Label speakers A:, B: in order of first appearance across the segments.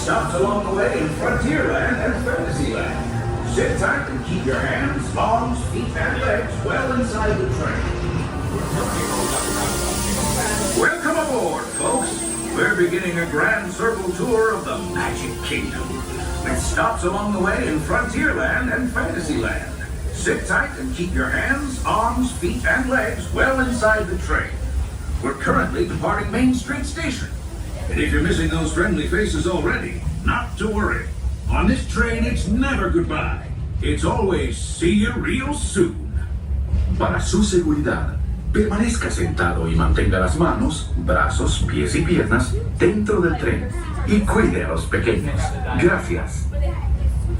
A: Stops along the way in Frontierland and Fantasyland. Sit tight and keep your hands, arms, feet, and legs well inside the train. Welcome aboard, folks. We're beginning a grand circle tour of the Magic Kingdom. It stops along the way in Frontierland and Fantasyland. Sit tight and keep your hands, arms, feet, and legs well inside the train. We're currently departing Main Street Station. And if you're missing those friendly faces already, not to worry. On this train, it's never goodbye. It's always see you real soon.
B: Para su seguridad, permanezca sentado y mantenga las manos, brazos, pies y piernas dentro del tren y cuide a los pequeños. Gracias.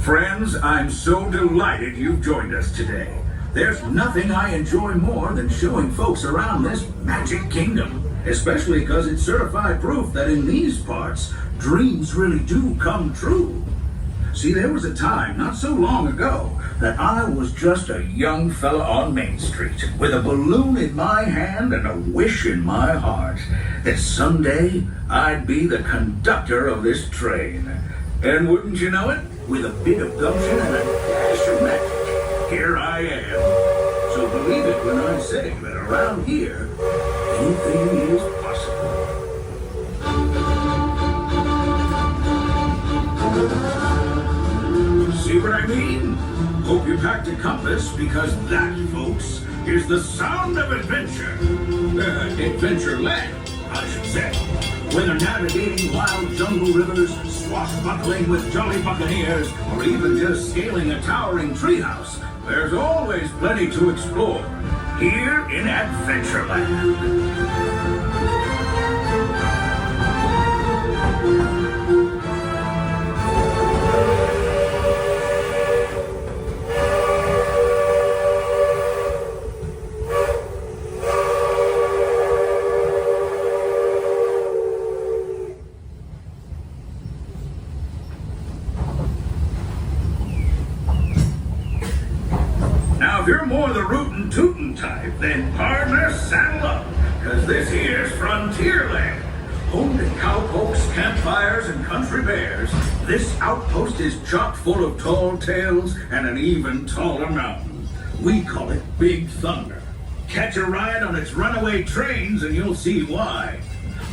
A: Friends, I'm so delighted you've joined us today. There's nothing I enjoy more than showing folks around this Magic Kingdom. Especially because it's certified proof that in these parts, dreams really do come true. See, there was a time not so long ago that I was just a young fella on Main Street with a balloon in my hand and a wish in my heart that someday I'd be the conductor of this train. And wouldn't you know it, with a bit of gumption and a dash of magic, here I am. So believe it when I say that around here, anything is possible. See what I mean? Hope you packed a compass because that, folks, is the sound of adventure. Adventureland, I should say. Whether navigating wild jungle rivers, swashbuckling with jolly buccaneers, or even just scaling a towering treehouse, there's always plenty to explore here in Adventureland. Now, if you're more the rootin' tootin' type, then partner, saddle up, because this here's Frontierland. Home to cowpokes, campfires, and country bears, this outpost is chock full of tall tales and an even taller mountain. We call it Big Thunder. Catch a ride on its runaway trains and you'll see why.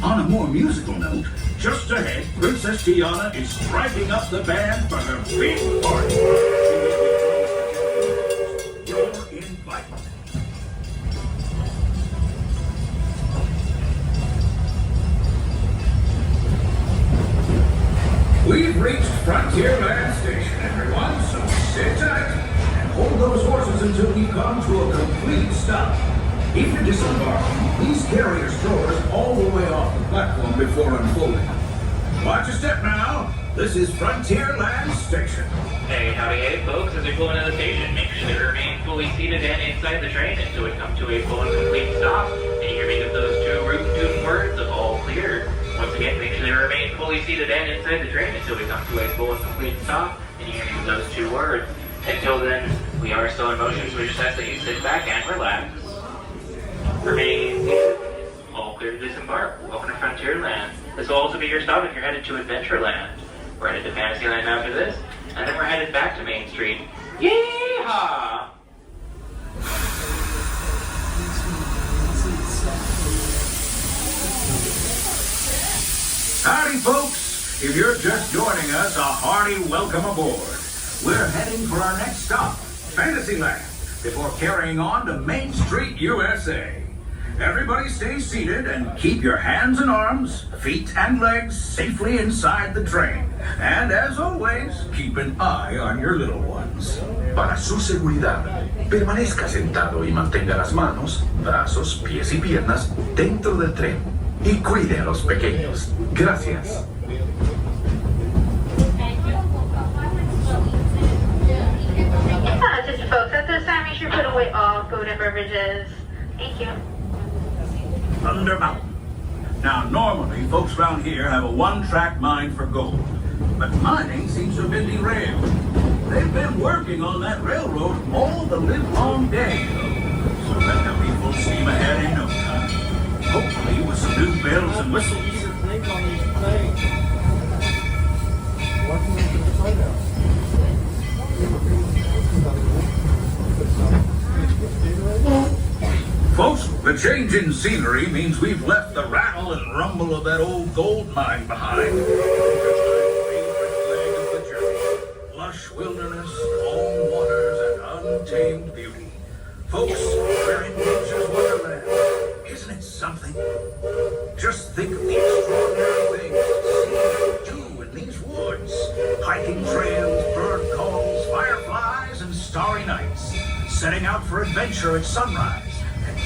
A: On a more musical note, just ahead, Princess Tiana is striking up the band for her big party. We've reached Frontierland Station, everyone, so sit tight and hold those horses until we come to a complete stop. If you're disembarking, please carry your strollers all the way off the platform before unfolding. Watch your step now. This is Frontierland Station.
C: Hey, howdy, hey, folks. As we pull into the station, make sure to remain fully seated and inside the train until we come to a full and complete stop. And you hear me give those two root-tootin' words of all clear. Once again, make sure to remain fully seated and inside the train until we come to a full and complete stop. And you hear me give those two words. Until then, we are still in motion, so we just ask that you sit back and relax. Remaining seated, all clear to disembark. Welcome to Frontierland. This will also be your stop if you're headed to Adventureland. We're headed to Fantasyland after this, and then we're headed back to Main Street. Yeehaw!
A: Howdy, folks. If you're just joining us, a hearty welcome aboard. We're heading for our next stop, Fantasyland, before carrying on to Main Street, USA. Everybody stay seated and keep your hands and arms, feet and legs safely inside the train. And as always, keep an eye on your little ones.
B: Para su seguridad, permanezca sentado y mantenga las manos, brazos, pies y piernas dentro del tren. Y cuide a los pequeños. Gracias.
D: Just folks, at this time, make sure you put away all food and beverages. Thank you.
A: Thunder Mountain. Now, normally, folks around here have a one-track mind for gold. But mining seems to have been derailed. They've been working on that railroad all the livelong day. So let them be full steam ahead in no time. Hopefully with some new bells and whistles. Folks, the change in scenery means we've left the rattle and rumble of that old gold mine behind. Lush wilderness, calm waters, and untamed beauty. Folks, we're in nature's wonderland. Isn't it something? Just think of the extraordinary things to see and do in these woods. Hiking trails, bird calls, fireflies, and starry nights. Setting out for adventure at sunrise.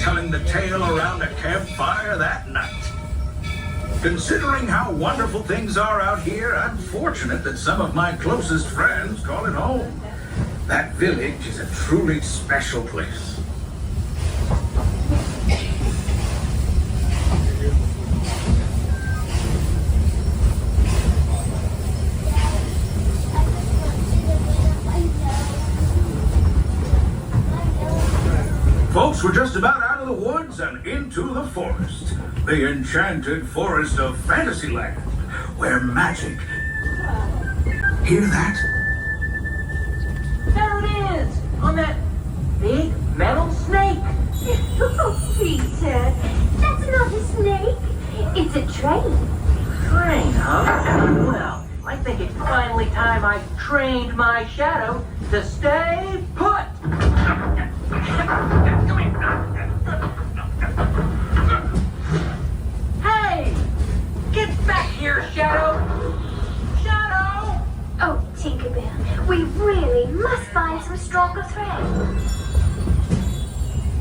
A: Telling the tale around a campfire that night. Considering how wonderful things are out here, I'm fortunate that some of my closest friends call it home. That village is a truly special place. Folks, we're just about out of the woods and into the forest. The enchanted forest of Fantasyland, where magic... Hear that?
E: There it is! On that big metal snake!
F: Oh, Peter, that's not a snake. It's a train.
E: Train, huh? Well, I think it's finally time I trained my shadow to stay put! Hey! Get back here, Shadow! Shadow!
F: Oh, Tinkerbell, we really must find some stronger thread.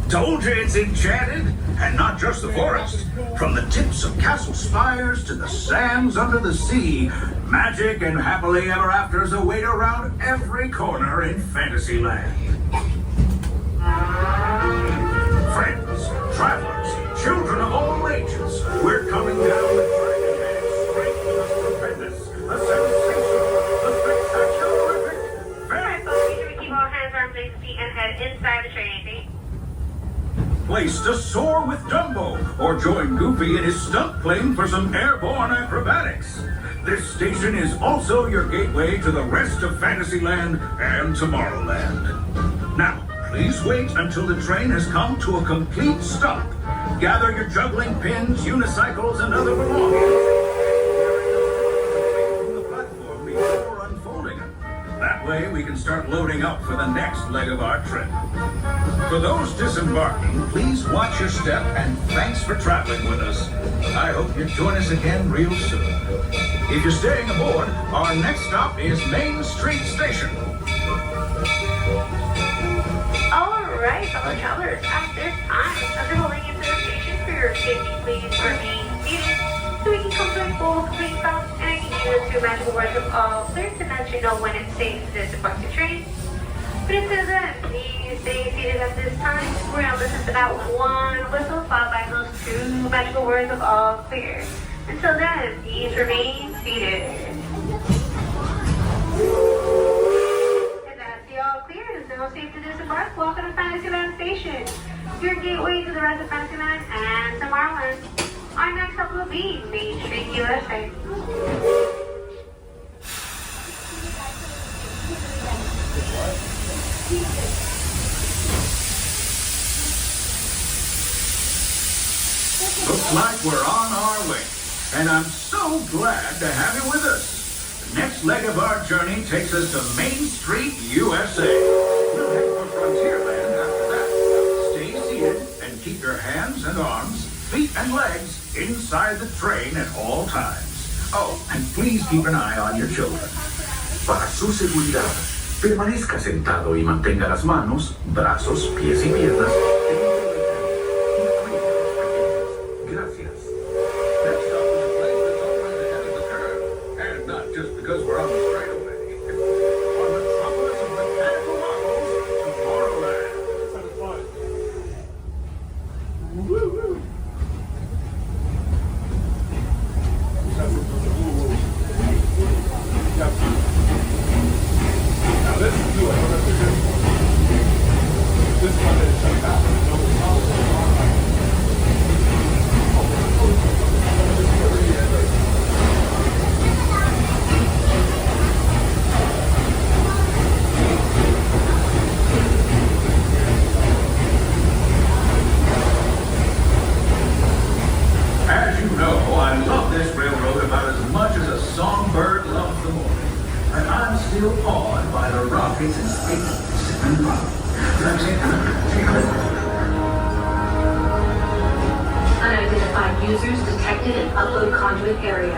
A: Told you it's enchanted, and not just the forest. From the tips of castle spires to the sands under the sea, magic and happily ever afters await around every corner in Fantasyland. Friends, travelers, children of all ages, we're coming down the dragon head straight to the stupendous, the sensational, the spectacular,
D: Alright, folks, make sure we keep all hands, arms, legs, and feet, and head inside the train.
A: place to soar with Dumbo, or join Goofy in his stunt plane for some airborne acrobatics. This station is also your gateway to the rest of Fantasyland and Tomorrowland. Now, please wait until the train has come to a complete stop. Gather your juggling pins, unicycles, and other belongings. From the platform before unfolding them. That way we can start loading up for the next leg of our trip. For those disembarking, please watch your step and thanks for traveling with us. I hope you join us again real soon. If you're staying aboard, our next stop is Main Street Station.
D: Alright, fellow travelers, at this time, as you're holding into the station for your safety, please remain seated so we can come to a full complete stop and I can use the two magical words of all clear to let you know when it's safe to depart the train. But until then, please stay seated at this time. We're going to listen to that one whistle followed by those two magical words of all clear. Until then, please remain seated. And that's the all clear. It is now safe to disembark. Welcome to Fantasyland Station, your gateway to the rest of Fantasyland and Tomorrowland. Our next stop will be Main Street, USA.
A: Looks like we're on our way. and I'm so glad to have you with us. The next leg of our journey takes us to Main Street, USA. We'll head for Frontierland after that. Stay seated and keep your hands and arms, feet and legs inside the train at all times. Oh, and please keep an eye on your children.
B: Para su seguridad, permanezca sentado y mantenga las manos, brazos, pies y piernas dentro del tren. Y cuide a los pequeños. Gracias.
A: Next stop is a place that's always ahead of the curve. And not just because we're on the straightaway. On the metropolis of mechanical marvels, Tomorrowland.
G: Now this is new. I don't know if they're good. This one is
A: As you know, I love this railroad about as much as a songbird loves the morning. And I'm still awed by the rockets and space and
H: Unidentified users detected in upload conduit area.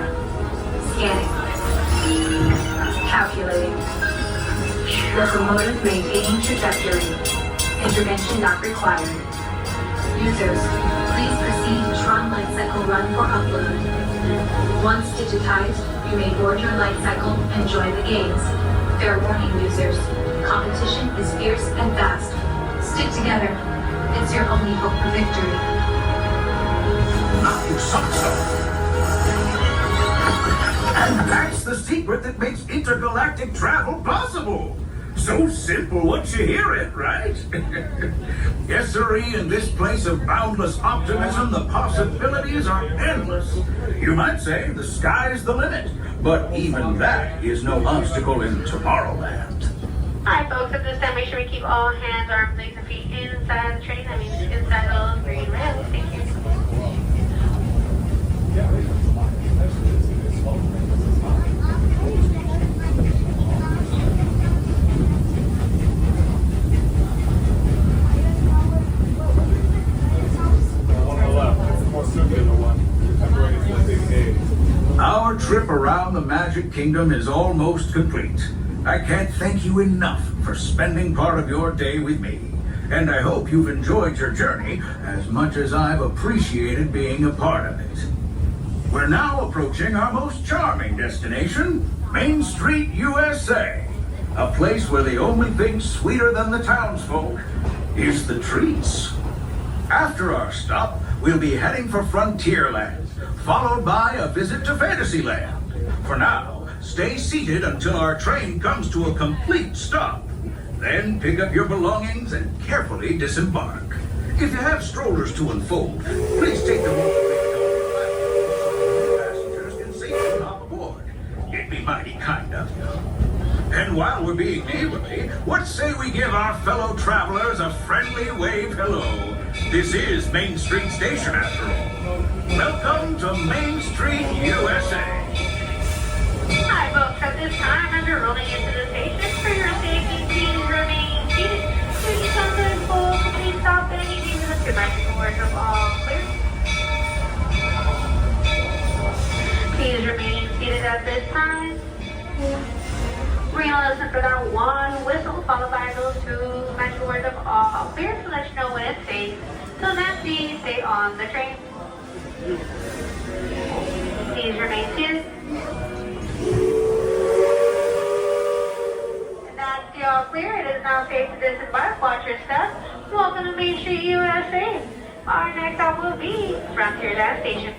H: Scanning. Calculating. Locomotive maintaining trajectory. Intervention not required. Users, please proceed to Tron Light Cycle run for upload. Once digitized, you may board your light cycle and join the games. Fair warning, users. Competition is fierce and fast. Stick together. It's your only hope for victory.
A: Now you suck so. And that's the secret that makes intergalactic travel possible. So simple once you hear it, right? Yes, sirree, in this place of boundless optimism, the possibilities are endless. You might say the sky's the limit, but even that is no obstacle in Tomorrowland.
D: Alright folks, at this time make sure we keep all hands, arms, legs, and feet inside the train. That means inside those green rails. Thank you.
A: Our trip around the Magic Kingdom is almost complete. I can't thank you enough for spending part of your day with me. And I hope you've enjoyed your journey as much as I've appreciated being a part of it. We're now approaching our most charming destination, Main Street, USA. A place where the only thing sweeter than the townsfolk is the treats. After our stop, we'll be heading for Frontierland, followed by a visit to Fantasyland. For now, stay seated until our train comes to a complete stop. Then pick up your belongings and carefully disembark. If you have strollers to unfold, please take them all the way to the passengers can safely hop aboard. It'd be mighty kind of you. And while we're being neighborly, what say we give our fellow travelers a friendly wave hello? This is Main Street Station, after all. Welcome to Main Street, USA.
D: Hi folks, at this time as you're rolling into the station, for your safety, please remain seated. Should you come to a full complete stop, then you need to lift your bicycle words of all clear. Please remain seated at this time. We're gonna listen for that one whistle followed by those two magical words of all clear to let you know when it's safe. So then please stay on the train. Please remain seated. And that's the all clear. It is now safe to disembark. Watch your step. Welcome to Main Street, USA. Our next stop will be Frontierland Station.